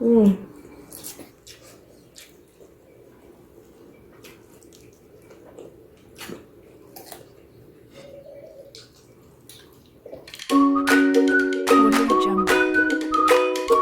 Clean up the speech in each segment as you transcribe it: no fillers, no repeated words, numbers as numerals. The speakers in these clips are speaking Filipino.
Mm. Audio Jungle. Audio.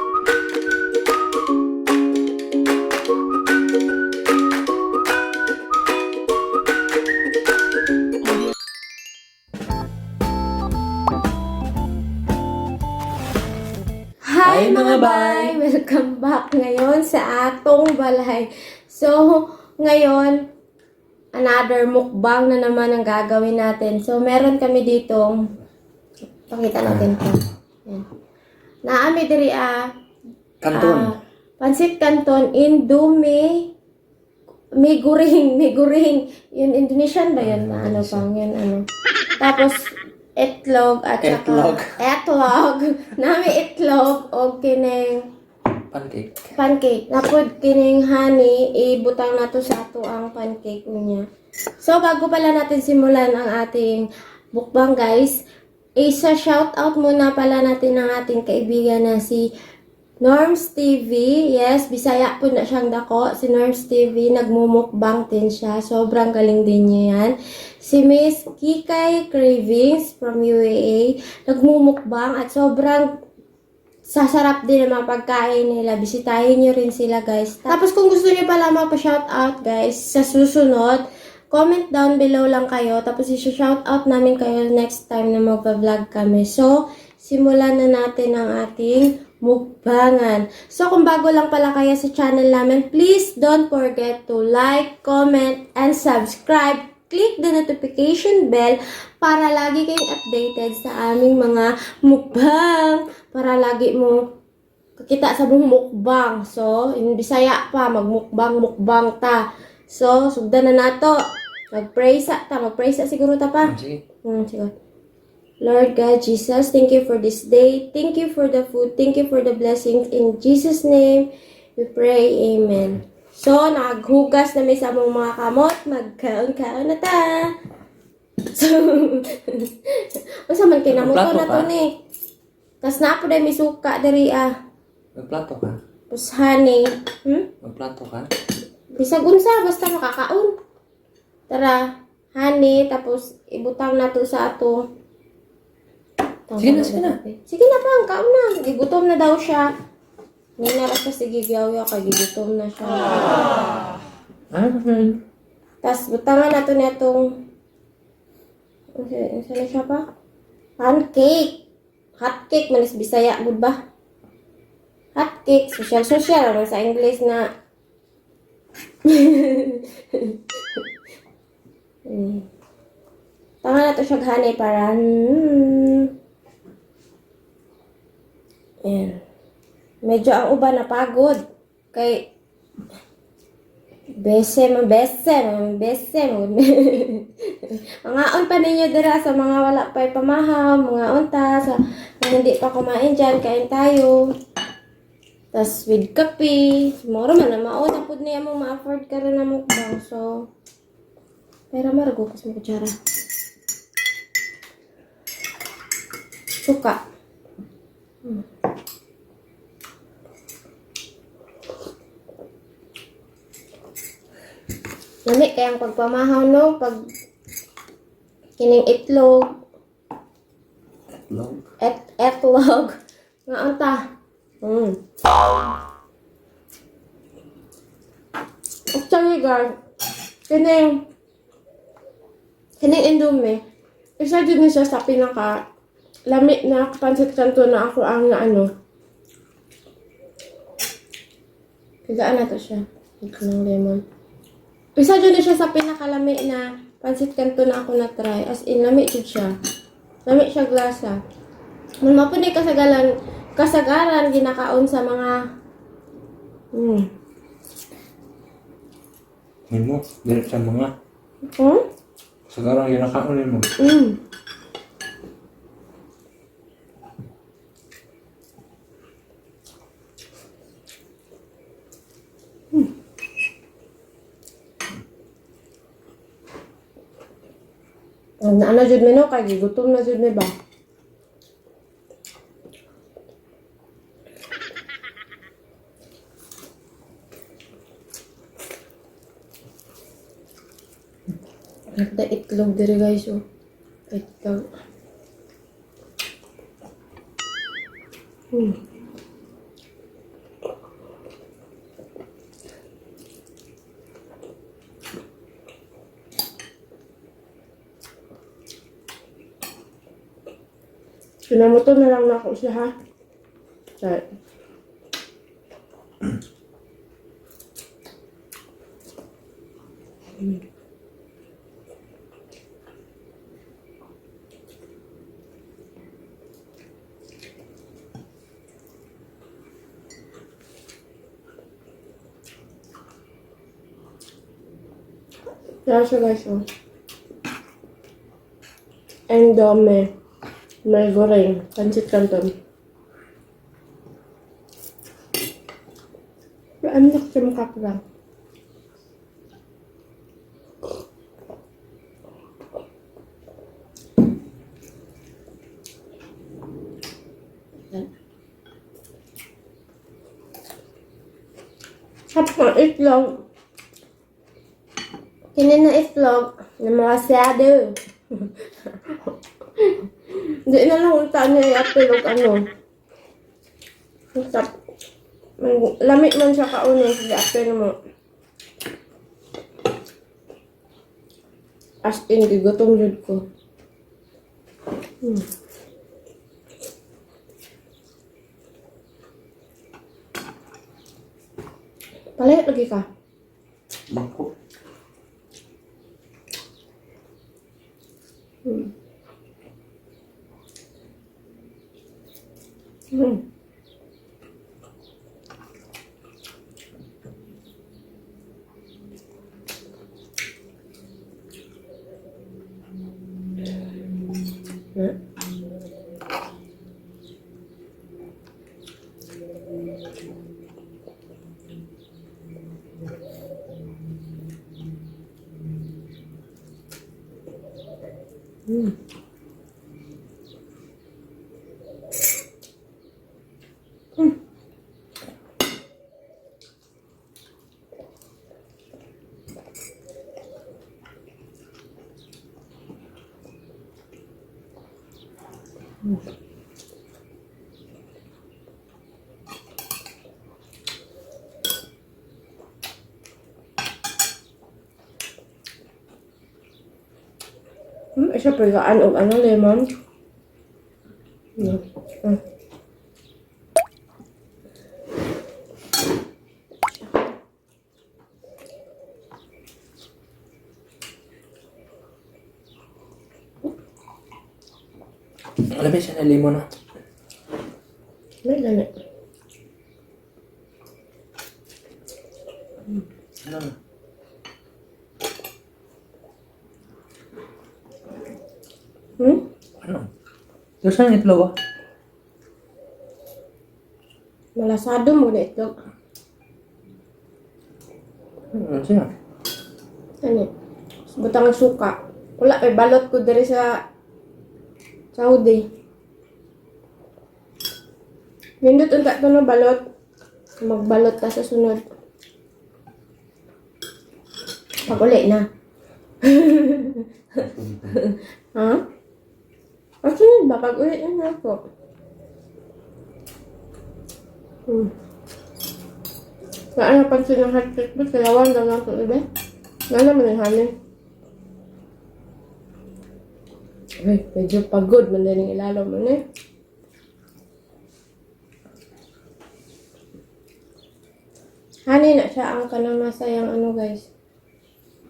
Hi mga bay! Welcome back ngayon sa atong balay. So, ngayon, another mukbang na naman ang gagawin natin. So, meron kami ditong, pakita natin ito. Naami diri Kanton. Pansit Canton, Indomie, may guring. Yun, Indonesian ba yun? Na ano pang yun, ano. Tapos, itlog at saka... Itlog. Nami itlog o kining pancake. Napod kining honey, ibutang na to sa ato ang pancake niya. So, bago pala natin simulan ang ating mukbang, guys, isa shout out muna pala natin ang ating kaibigan na si Norms TV. Yes, Bisaya po na siyang dako. Si Norms TV, nagmumukbang din siya. Sobrang galing din niya yan. Si Miss Kikay Cravings from UAE, nagmumukbang at sobrang sasarap din ang mga pagkain nila. Bisitahin nyo rin sila, guys. Tapos kung gusto nyo pala magpa-shout out, guys, sa susunod, comment down below lang kayo. Tapos i-shout out namin kayo next time na mag-vlog kami. So, simulan na natin ang ating mukbangan. So, kung bago lang pala kayo sa channel namin, please don't forget to like, comment, and subscribe. Click the notification bell para lagi kayong updated sa aming mga mukbang. Para lagi mo kakita sa mong mukbang. So, in Bisaya pa, magmukbang ta. So, sugdan na nato. Mag-pray sa siguro ta pa. Sige. Sige. Lord God Jesus, thank you for this day. Thank you for the food. Thank you for the blessings. In Jesus' name, we pray. Amen. So, naghugas na may sa mong mga kamot. Magkaon-kaon na ta. So, man kinamuto na to ni. Kas na po dahil may suka dari Magplato ka? Pushani. Magplato ka? Bisag unsa, basta makakaon. Tara, honey, tapos ibutang na to sa ato. Sige na. Sige na pa, kaon na. Gigutom na daw siya. Ninaras pa sige gyaw-yaw, kay gigutom na siya. Tapos butangan na to niya itong, ano siya pa? Pancake. Hotcake, manis Bisaya, good ba? Hotcake, social, ano sa English na. Tangan na to siya ghanay para, Ayan. Medyo ang uban napagod. Kay bese. Mga on pa ninyo dira sa mga wala pa'y pamahaw, mga onta, sa mga hindi pa kumain dyan, kain tayo. Tas with kape. Moro man na mauna po niya mong ma-afford ka rin na mukbang. So, pero marago kas mo kutsara. Suka. Nami kayang pagpamahaw no, pag kining itlog. Itlog. Nga anta. Actually guys, kining Indomie, isa din siya sa pinaka lamig na pansit canton na ako ang ano. Higaan na to siya. Ito ng lemon. Isa dyan siya sa pinakalami na pansit canton na ako na-try. As in, lami siya. Lami siya glasa. Mapun ay kasagaran ginakaon sa mga Mo, dili sa mga. Sagarang ginakaon mo. Ano jud mi no, kay gigutom na jud mi ba? Nagda itlog diri guys, oh. Itlog. Pinamoto na lang na ako siya, ha? Sorry. Kaya siya guys, oh. Ang dami. May goreng. Pancit canton. Pero ano na kasi mukha ko lang. Tapos itlog. Kinin na itlog na masyado. Hindi na lang unta niya i-apilog ano. Lamit man siya kaunin. Sige, apil mo. As in, gigutom jud ko. Palayot lagi ka. Bangko. Isa pagkaan o ano, lemon. Alam mo siya na limon, no? May lami. Ano? Ano? Yung saan itlog, ah? Malasado mo na itlog. Ano siya? Ano? Butang suka. Wala, balot ko dari sa Saudi. Nindot unta ito na balot. Magbalot ka sa sunod. Pag uli na. Ha? Ang sunod ba? Pag uli na ako. Saan napansin ng heart rate mo? Kalawan lang ako, iba? Nga naman yung hanin. Ay, medyo pagod. Mandaling ilalo mo na eh. Hanin na siya ang kanang masayang ano guys.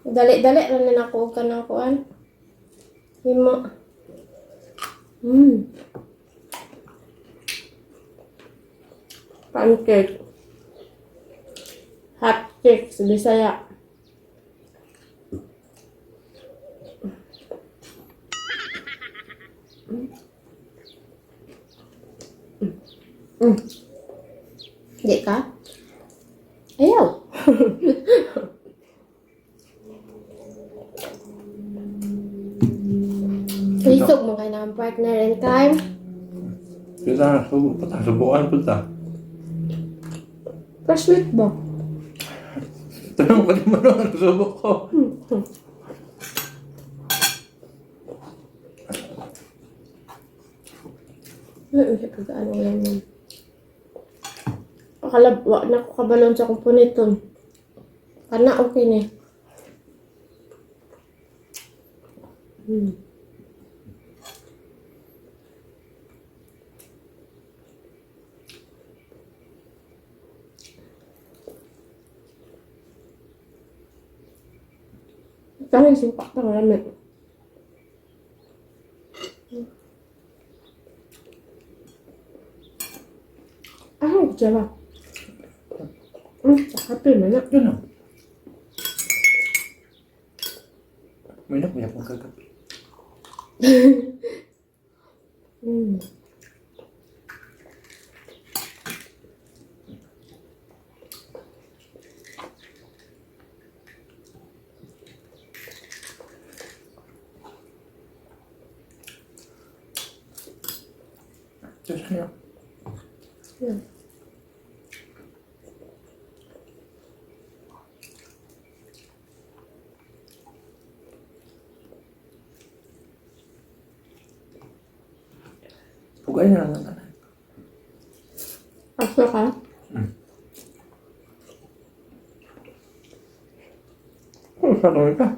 Dali-dali lang na nakuha ka ng kuan. Himo. Pancake. Hot cake sa Bisaya. Hindi ka? Ayaw. Isog mo kayo ng partner in time. Kita, subukan po ta. Pa-sweet ba? Tanong ko naman ang subok ko. Siya pagkaan ko lang yun. Akala, wak na ko kabalon sa kumpuniton. Kana, okay na. Kaya simpak na lamig. Ah, jawa. Sakapin mo na. Yun lang. May na pong kagabi. Diyos niyo. Yan. Pugay na lang ang tanay. Asa ka? Oh, sa gawin ka.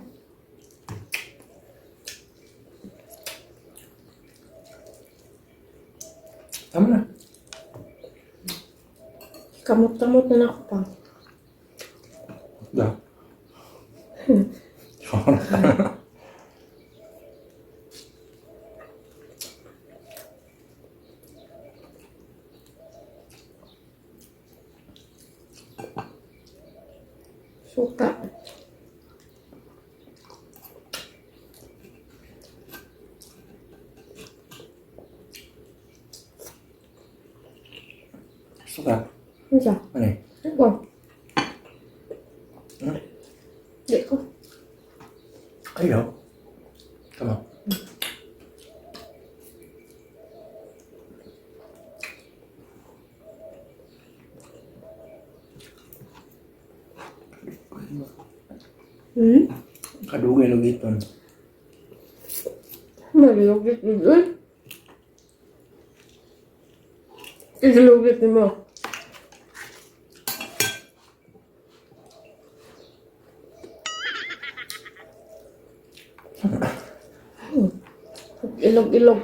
Tama na. Kamot-kamot na ako pa. Da. Suka. Suka. Ano siya? Ano eh? Ito. Di ko. Ayaw. Tama. Kadugay lugiton. Malugit dito. Ilugit ni mo. Ilog-ilog.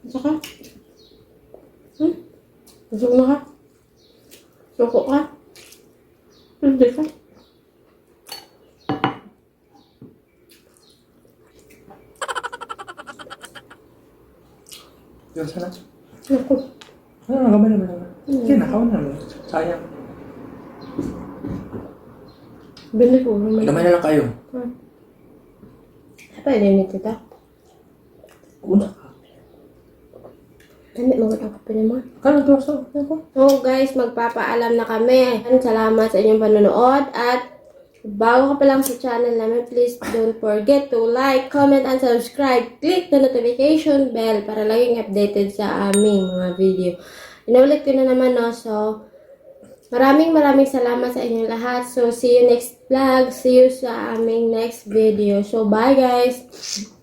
Saka? Busog na ka? Suko ka? Hindi ka? Diyan sana. Naku. Ah, gamay naman. Sige, nakawan na naman. Sayang. Bili ko. Naman. Gamay na lang kayo. Apa ini tita? Una ka. Ano mga kape mo? Kano to sa? So guys, magpapaalam na kami. Salamat sa inyong panonood at bago ka pa lang sa channel namin, please don't forget to like, comment, and subscribe. Click the notification bell para laging updated sa aming mga video. Inulit ko na naman, no? So, maraming salamat sa inyong lahat. So, see you next vlog. See you sa aming next video. So, bye guys!